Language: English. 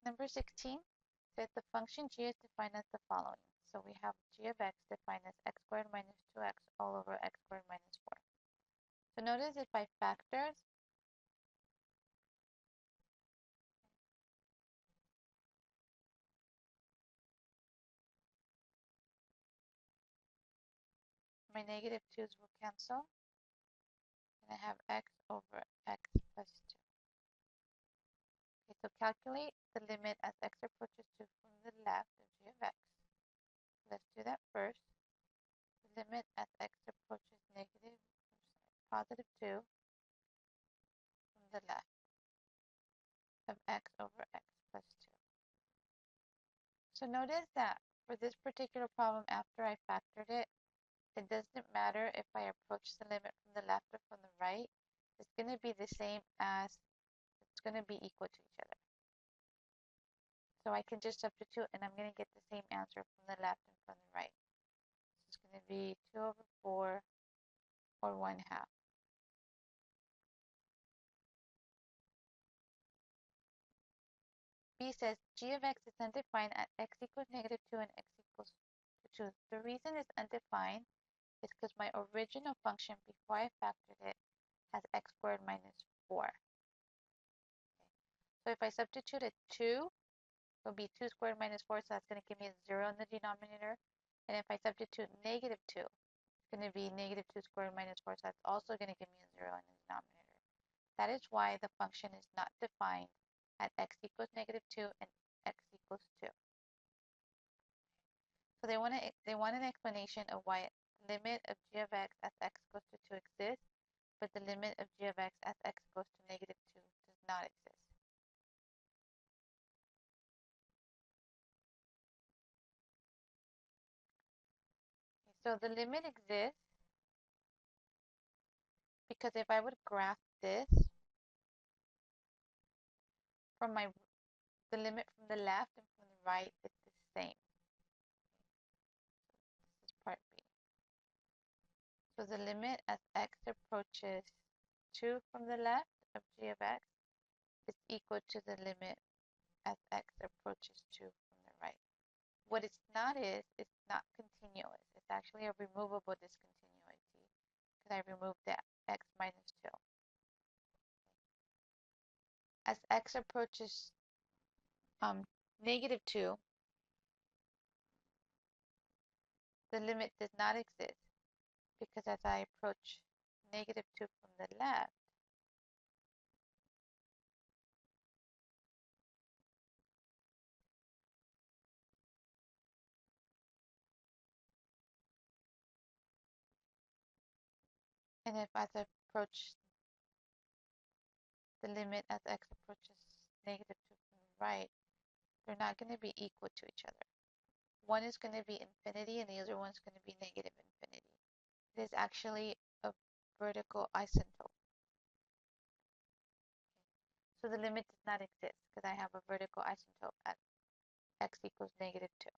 Number 16 said the function g is defined as the following. So we have g of x defined as x squared minus 2x all over x squared minus 4. So notice if I factors, my negative 2's will cancel, and I have x over x plus 2. Okay, so calculate the limit as x approaches 2 from the left of g of x. Let's do that first. The limit as x approaches positive 2 from the left of x over x plus 2. So notice that for this particular problem, after I factored it, it doesn't matter if I approach the limit from the left or from the right. It's going to be the same as, it's going to be equal to each other. So I can just substitute and I'm going to get the same answer from the left and from the right. So it's going to be 2 over 4 or 1/2. B says g of x is undefined at x equals negative 2 and x equals 2. The reason it's undefined is because my original function before I factored it has x squared minus 4. Okay. So if I substitute a 2, it'll be 2 squared minus 4, so that's going to give me a 0 in the denominator. And if I substitute negative 2, it's going to be negative 2 squared minus 4, so that's also going to give me a 0 in the denominator. That is why the function is not defined at x equals negative 2 and x equals 2. So they want an explanation of why limit of g of x as x goes to 2 exists, but the limit of g of x as x goes to negative 2 does not exist. Okay, so the limit exists because if I would graph this from the limit from the left and from the right, it's the same. This is part B. So the limit as x approaches 2 from the left of g of x is equal to the limit as x approaches 2 from the right. What it's not is, it's not continuous. It's actually a removable discontinuity because I removed the x minus 2. As x approaches negative 2, the limit does not exist because as I approach negative 2 from the left, and if as I approach the limit as x approaches negative 2 from the right, they're not going to be equal to each other. One is going to be infinity and the other one's going to be negative infinity. It is actually a vertical asymptote. So the limit does not exist because I have a vertical asymptote at x equals negative 2.